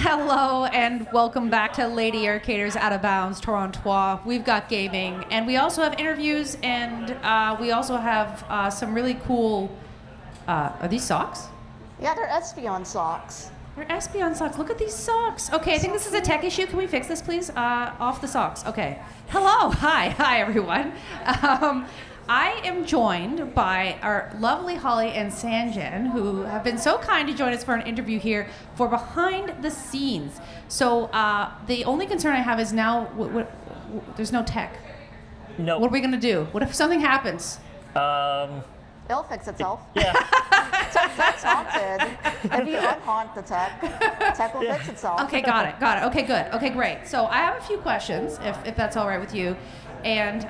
Hello and welcome back to Lady Arcaders out of Bounds Torontrois. We've got gaming and we also have interviews and we also have some really cool. Are these socks? Yeah, they're Espion socks. They're Espion socks. Look at these socks. Okay, I think this is a tech issue. Can we fix this, please? Off the socks. Okay. Hello. Hi, everyone. I am joined by our lovely Holly and Sanjan, who have been so kind to join us for an interview here for Behind the Scenes. So the only concern I have is now there's no tech. No. What are we going to do? What if something happens? It'll fix itself. Yeah. Tech's haunted. If you unhaunt the tech will fix itself. Okay, got it. Okay, good. Okay, great. So I have a few questions, if that's all right with you. And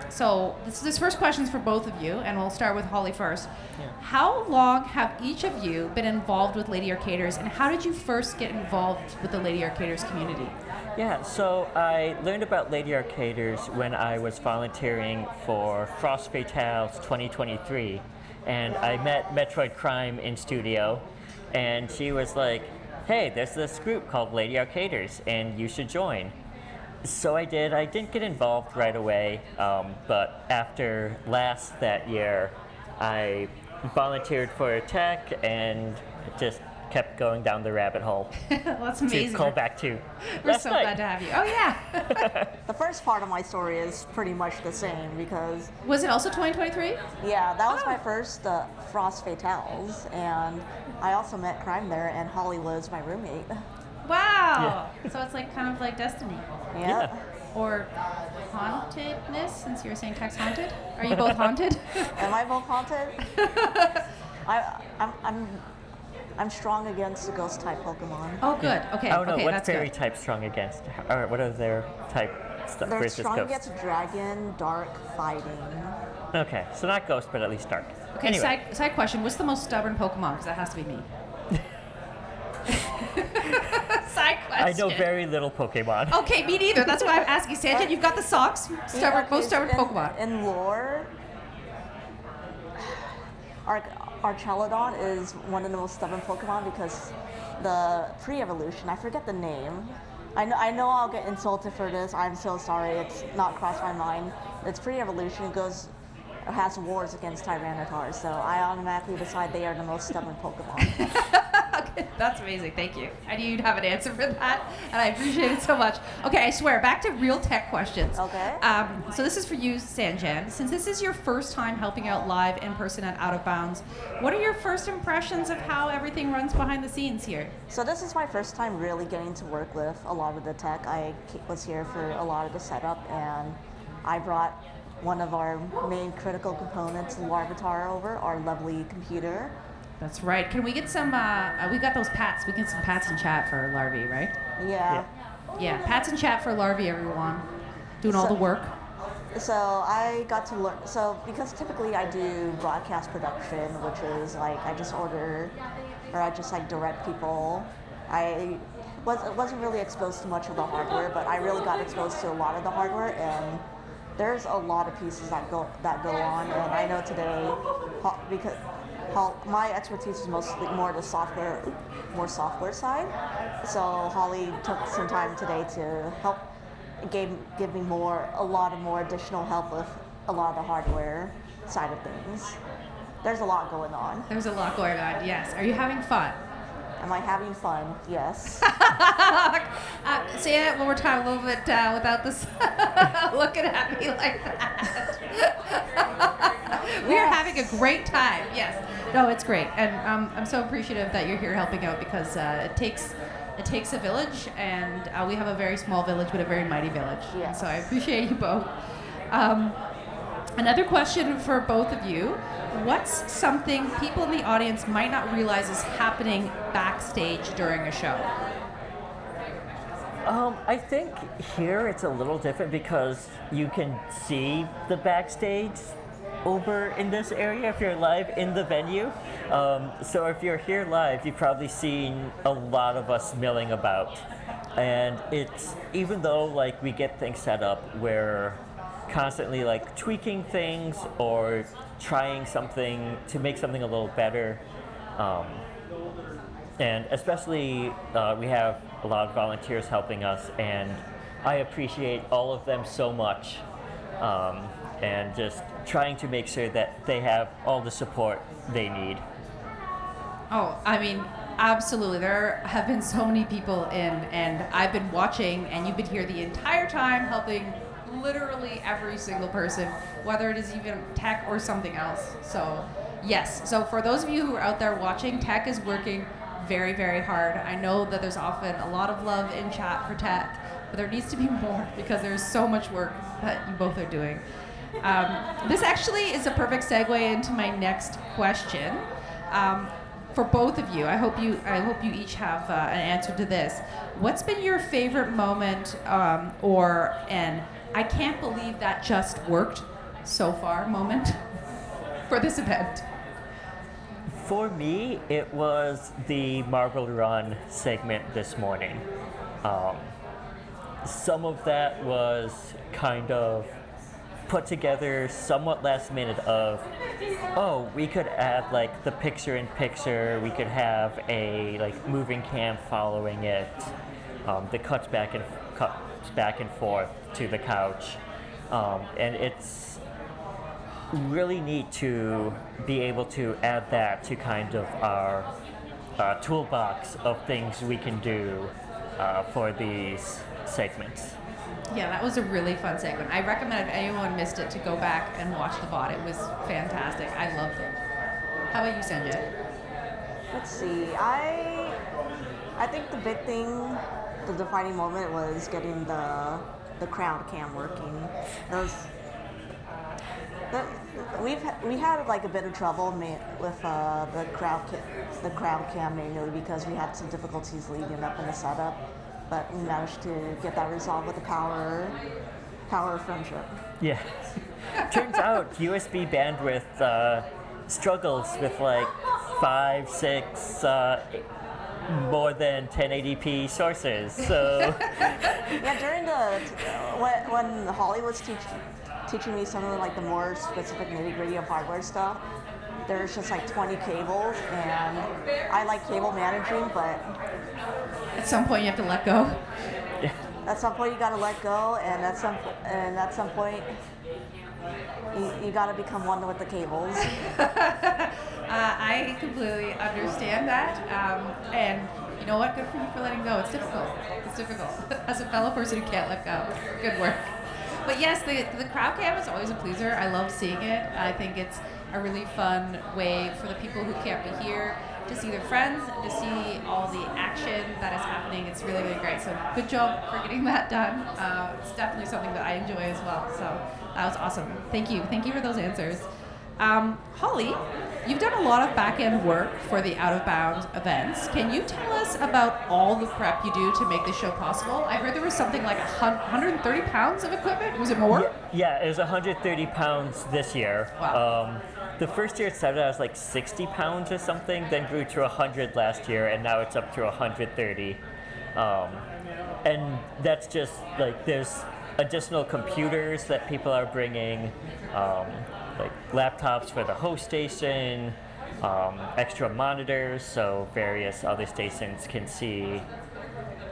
so this first question's for both of you, and we'll start with Holly first. Yeah. How long have each of you been involved with Lady Arcaders, and how did you first get involved with the Lady Arcaders community? Yeah, so I learned about Lady Arcaders when I was volunteering for Frost Fatales 2023, and I met Metroid Crime in studio, and she was like, hey, there's this group called Lady Arcaders, and you should join. So I did. I didn't get involved right away, but after that year, I volunteered for tech and just kept going down the rabbit hole. Well, that's amazing. To call back to We're last so night. glad to have you. Oh, yeah. The first part of my story is pretty much the same because, Was it also 2023? yeah, that was Oh. my first Frost Fatales, and I also met Crime there, and Holly was my roommate. Wow. So it's like kind of like Destiny. Yeah. Or hauntedness, since you were saying tech's haunted. Are you both haunted? Am I both haunted? I'm strong against the ghost type Pokemon. Oh, good. Okay. I don't know, okay, what's that's fairy good. type strong against? Or what are their type stuff They're versus strong ghost? against dragon, dark, fighting. Okay, so not ghost, but at least dark. Okay, Anyway. side question. What's the most stubborn Pokemon? Because that has to be me. Side question. I know very little Pokemon. Okay, me neither. That's why I'm asking. Sanjan, you've got the socks. Stubborn, Yeah, most stubborn in, Pokemon. In lore, Archelodon is one of the most stubborn Pokemon because the pre-evolution, I forget the name. I know I'll get insulted for this. I'm so sorry. It's not crossed my mind. It's pre-evolution. It has wars against Tyranitar, so I automatically decide they are the most stubborn Pokemon. Okay, that's amazing. Thank you. I knew you'd have an answer for that, and I appreciate it so much. Okay, I swear, back to real tech questions. Okay. So this is for you, Sanjan. Since this is your first time helping out live in person at Out of Bounds, what are your first impressions of how everything runs behind the scenes here? So this is my first time really getting to work with a lot of the tech. I was here for a lot of the setup, and I brought one of our main critical components, Larvitar, over, our lovely computer. That's right. Can we get some, we got those pats. We get some pats in chat for Larvae, right? Yeah. Yeah, pats in chat for Larvae, everyone. Doing all the work. So I got to learn, because typically I do broadcast production, which is like I just order, or I just like direct people. I wasn't really exposed to much of the hardware, but I really got exposed to a lot of the hardware, and there's a lot of pieces that go on, and I know today, because my expertise is mostly more the software side. So Holly took some time today to help, give me a lot more additional help with a lot of the hardware side of things. There's a lot going on. There's a lot going on, yes. Are you having fun? Am I having fun? Yes. Say it one more time, a little bit without this looking at me like that. We are having a great time. Yes. No, it's great, and I'm so appreciative that you're here helping out because it takes a village, and we have a very small village but a very mighty village. Yes. And so I appreciate you both. Another question for both of you. What's something people in the audience might not realize is happening backstage during a show? I think here it's a little different because you can see the backstage over in this area if you're live in the venue. So if you're here live, you've probably seen a lot of us milling about. And it's, even though like we get things set up, we're constantly like tweaking things or trying something to make something a little better. Um, and especially we have a lot of volunteers helping us, and I appreciate all of them so much, and just trying to make sure that they have all the support they need. Oh, I mean, absolutely. There have been so many people in, and I've been watching, and you've been here the entire time helping literally every single person, whether it is even tech or something else. So, yes. So, for those of you who are out there watching, tech is working very, very hard. I know that there's often a lot of love in chat for tech, but there needs to be more because there's so much work that you both are doing. This actually is a perfect segue into my next question. For both of you, I hope you each have an answer to this. What's been your favorite moment, or an I can't believe that just worked so far moment for this event? For me, it was the Marble Run segment this morning. Some of that was kind of put together somewhat last minute of, oh, we could add like the picture in picture, we could have a like moving cam following it, the cuts back and forth to the couch, and it's really neat to be able to add that to kind of our toolbox of things we can do for these segments. Yeah, that was a really fun segment. I recommend if anyone missed it to go back and watch the VOD. It was fantastic. I loved it. How about you, Sanjan? Let's see. I think the big thing, the defining moment was getting the crowd cam working. We had like a bit of trouble with the crowd cam mainly because we had some difficulties leading up in the setup, but we managed to get that resolved with the power of friendship. Yeah. Turns out USB bandwidth struggles with like 5, 6, more than 1080p sources. So Yeah, during when Holly was teaching me some of like the more specific nitty-gritty of hardware stuff, there's just like 20 cables, and I like cable managing, but At some point, you have to let go. at some point you gotta let go, and at some point you gotta become one with the cables. I completely understand that, and you know what? Good for you for letting go. It's difficult. It's difficult. As a fellow person who can't let go, good work. But yes, the crowd cam is always a pleaser. I love seeing it. I think it's a really fun way for the people who can't be here to see their friends and to see all the action that is happening. It's really, really great. So good job for getting that done. It's definitely something that I enjoy as well. So that was awesome. Thank you. Thank you for those answers. Holly, you've done a lot of back-end work for the Out of Bounds events. Can you tell us about all the prep you do to make the show possible? I heard there was something like 130 pounds of equipment. Was it more? Yeah, it was 130 pounds this year. Wow. The first year it started as like 60 pounds or something, then grew to 100 last year, and now it's up to 130. And that's just like there's additional computers that people are bringing, like laptops for the host station, extra monitors so various other stations can see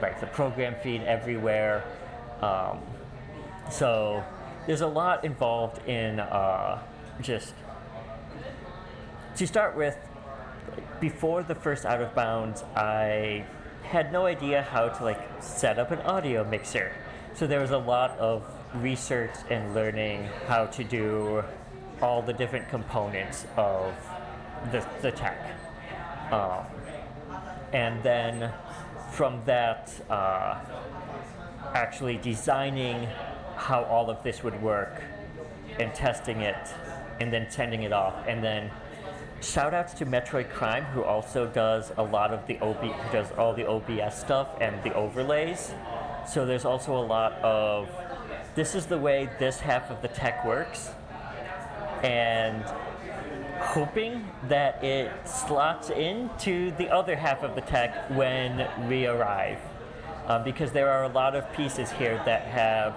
like the program feed everywhere. So there's a lot involved in just to start with. Before the first Out of Bounds, I had no idea how to like set up an audio mixer. So there was a lot of research and learning how to do all the different components of the tech. And then from that, actually designing how all of this would work and testing it and then sending it off. And then shout outs to Metroid Crime, who also does a lot of who does all the OBS stuff and the overlays. So there's also a lot of, this is the way this half of the tech works, and hoping that it slots into the other half of the tech when we arrive. Because there are a lot of pieces here that have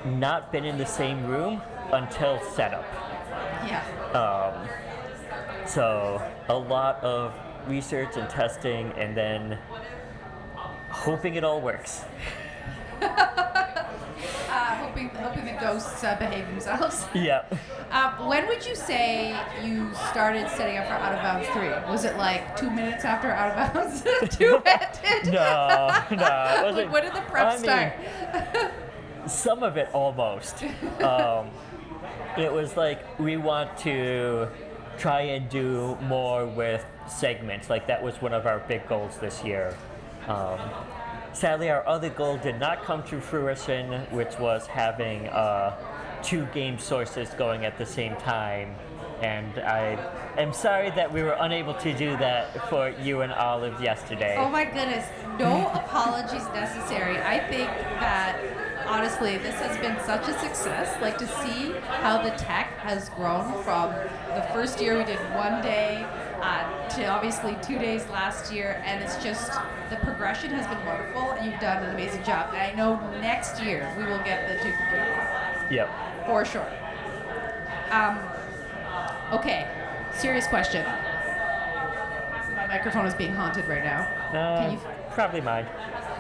not been in the same room until setup. Yeah. So a lot of research and testing, and then hoping it all works. Hoping the ghosts behave themselves. Yep. When would you say you started setting up for Out of Bounds 3? Was it like 2 minutes after Out of Bounds 2 ended? No, it wasn't. When did the prep start? Some of it almost. It was like we want to try and do more with segments. Like that was one of our big goals this year. Sadly, our other goal did not come to fruition, which was having 2 game sources going at the same time. And I am sorry that we were unable to do that for you and Olive yesterday. Oh my goodness, no apologies necessary. I think that honestly, this has been such a success. Like to see how the tech has grown from the first year we did 1 day to obviously 2 days last year, and it's just the progression has been wonderful, and you've done an amazing job. And I know next year we will get the 2 computers. Yep. For sure. Okay, serious question. My microphone is being haunted right now. Can you? Probably mine.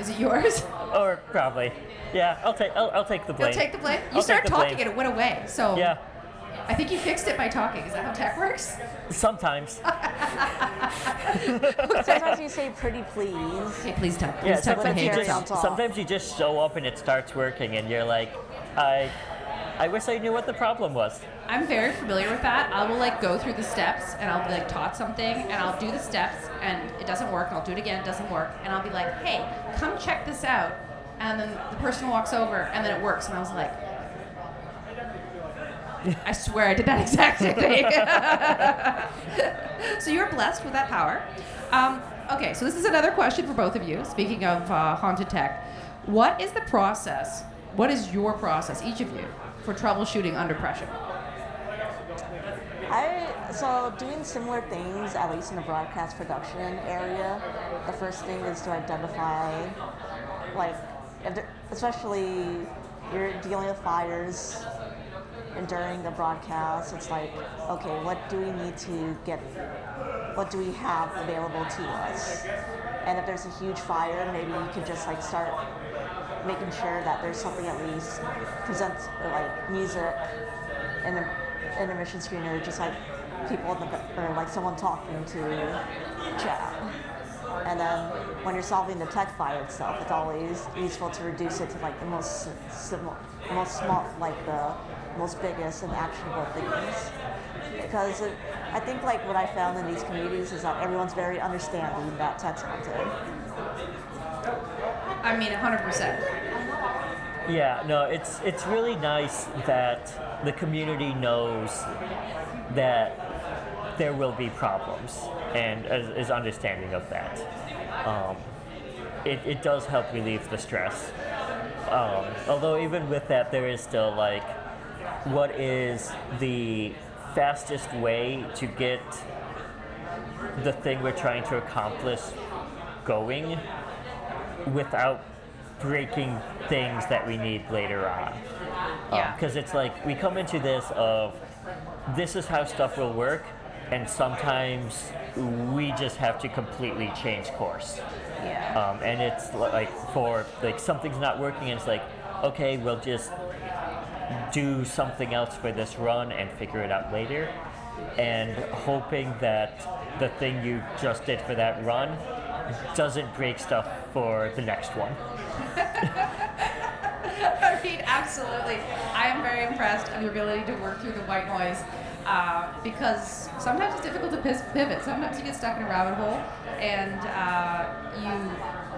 Is it yours? Or probably. Yeah, I'll take the blame. You'll take the blame? You I'll started take the talking blame. and it went away. So Yeah, I think you fixed it by talking. Is that how tech works? sometimes. Sometimes you say pretty please. Okay, please tell. Yeah, Please tell sometimes behave you yourself. just- sometimes you just show up and it starts working and you're like, I wish I knew what the problem was. I'm very familiar with that. I will like go through the steps and I'll be like taught something and I'll do the steps and it doesn't work. I'll do it again, it doesn't work. And I'll be like, hey, come check this out. And then the person walks over and then it works. And I was like, I swear I did that exact same thing. So you're blessed with that power. Okay, so this is another question for both of you. Speaking of haunted tech, what is the process? What is your process, each of you, for troubleshooting under pressure? So doing similar things, at least in the broadcast production area, the first thing is to identify, like, especially you're dealing with fires and during the broadcast, it's like, okay, what do we need to get, what do we have available to us? And if there's a huge fire, maybe you could just like start making sure that there's something at least presents like music and an intermission screener, just like people in the, or like someone talking to chat. And then when you're solving the tech file itself, it's always useful to reduce it to like the most small, like the most biggest and actionable things. Because I think like what I found in these communities is that everyone's very understanding that tech's haunted. I mean, 100%. Yeah, no, it's really nice that the community knows that there will be problems and is understanding of that. It does help relieve the stress. Although even with that, there is still like, what is the fastest way to get the thing we're trying to accomplish going without breaking things that we need later on. Yeah. Because it's like we come into this of this is how stuff will work, and sometimes we just have to completely change course. Yeah. And it's like for like something's not working, and it's like, okay, we'll just do something else for this run and figure it out later, and hoping that the thing you just did for that run doesn't break stuff for the next one. I mean, absolutely. I am very impressed with your ability to work through the white noise because sometimes it's difficult to pivot. Sometimes you get stuck in a rabbit hole, and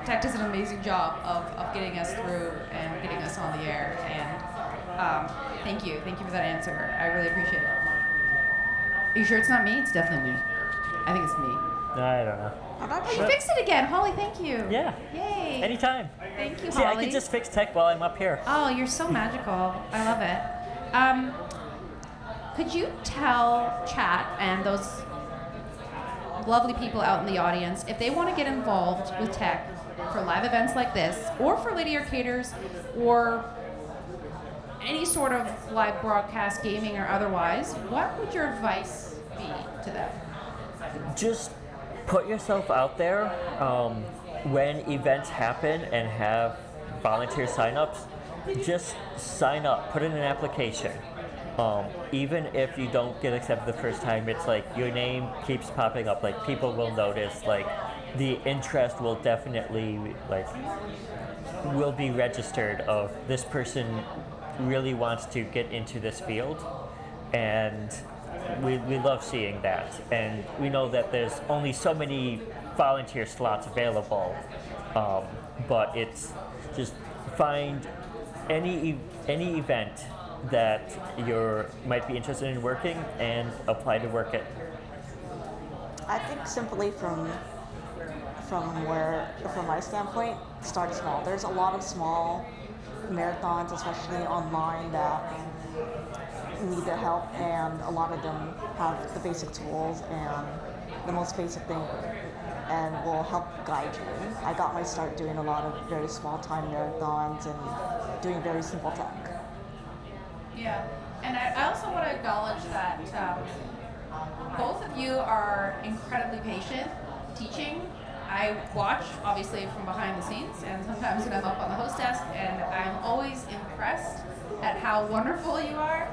Tech does an amazing job of getting us through and getting us on the air. And thank you for that answer. I really appreciate it. Are you sure it's not me? It's definitely me. I think it's me. I don't know. Oh, you fixed it again, Holly. Thank you. Yeah. Yay. Anytime. Thank you, See, Holly. I can just fix tech while I'm up here. Oh, you're so magical. I love it. Could you tell chat and those lovely people out in the audience if they want to get involved with tech for live events like this, or for Lady Arcaders, or any sort of live broadcast, gaming or otherwise, what would your advice be to them? just put yourself out there. When events happen and have volunteer sign-ups, just sign up, put in an application. Even if you don't get accepted the first time, it's like your name keeps popping up. Like people will notice. Like the interest will definitely will be registered. Of this person really wants to get into this field, and we love seeing that. And we know that there's only so many volunteer slots available, but it's just find any event that you might be interested in working and apply to work it. I think simply from my standpoint, start small. There's a lot of small marathons, especially online, that need the help, and a lot of them have the basic tools and the most basic thing, and will help guide you. I got my start doing a lot of very small time marathons and doing very simple tech. Yeah, and I also want to acknowledge that both of you are incredibly patient teaching. I watch, obviously, from behind the scenes, and sometimes when I'm up on the host desk, and I'm always impressed at how wonderful you are,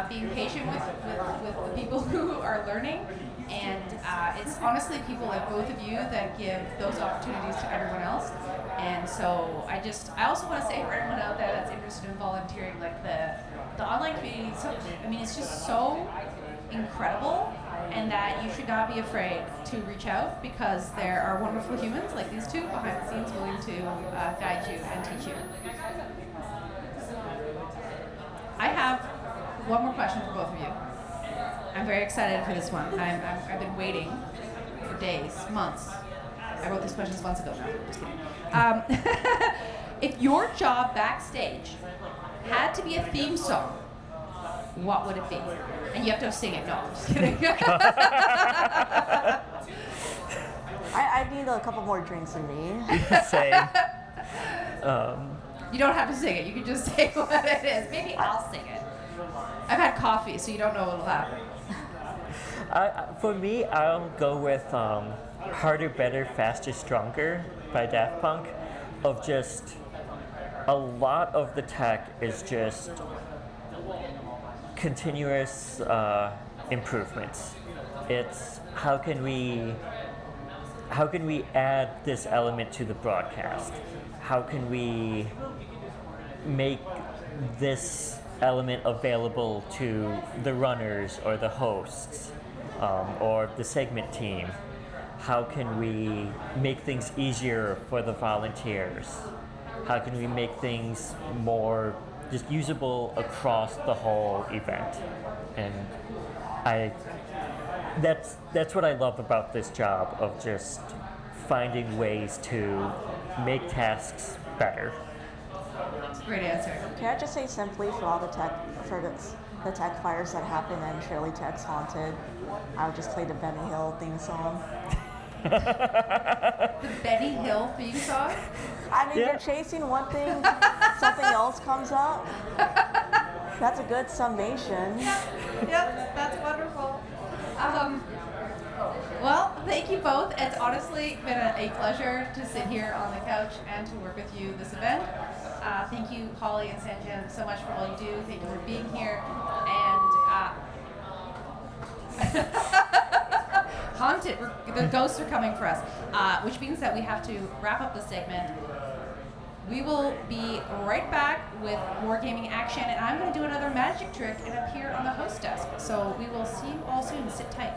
being patient with the people who are learning. And it's honestly people like both of you that give those opportunities to everyone else. And so I also want to say for everyone out there that's interested in volunteering, like the online community, it's just so incredible, and that you should not be afraid to reach out, because there are wonderful humans like these two behind the scenes willing to guide you and teach you. I have one more question for both of you. I'm very excited for this one. I've been waiting for days, months. I wrote these questions months ago. No, just kidding. If your job backstage had to be a theme song, what would it be? And you have to sing it. No, I'm just kidding. I need a couple more drinks in me. Same. You don't have to sing it. You can just say what it is. Maybe I'll sing it. I've had coffee, so you don't know what'll happen. For me, I'll go with Harder, Better, Faster, Stronger by Daft Punk. Of just a lot of the tech is just continuous improvements. It's how can we add this element to the broadcast? How can we make this element available to the runners or the hosts or the segment team? How can we make things easier for the volunteers? How can we make things more just usable across the whole event? And that's what I love about this job, of just finding ways to make tasks better. Great answer. Can I just say simply, for all the tech fires that happen and Shirley Tech's Haunted, I would just play the Benny Hill theme song. The Benny Hill theme song? You're chasing one thing, something else comes up. That's a good summation. Yep, that's wonderful. Well, thank you both. It's honestly been a pleasure to sit here on the couch and to work with you this event. Thank you, Holly and Sanjan, so much for all you do. Thank you for being here. And Haunted, the ghosts are coming for us, which means that we have to wrap up the segment. We will be right back with more gaming action, and I'm going to do another magic trick and appear on the host desk. So we will see you all soon. Sit tight.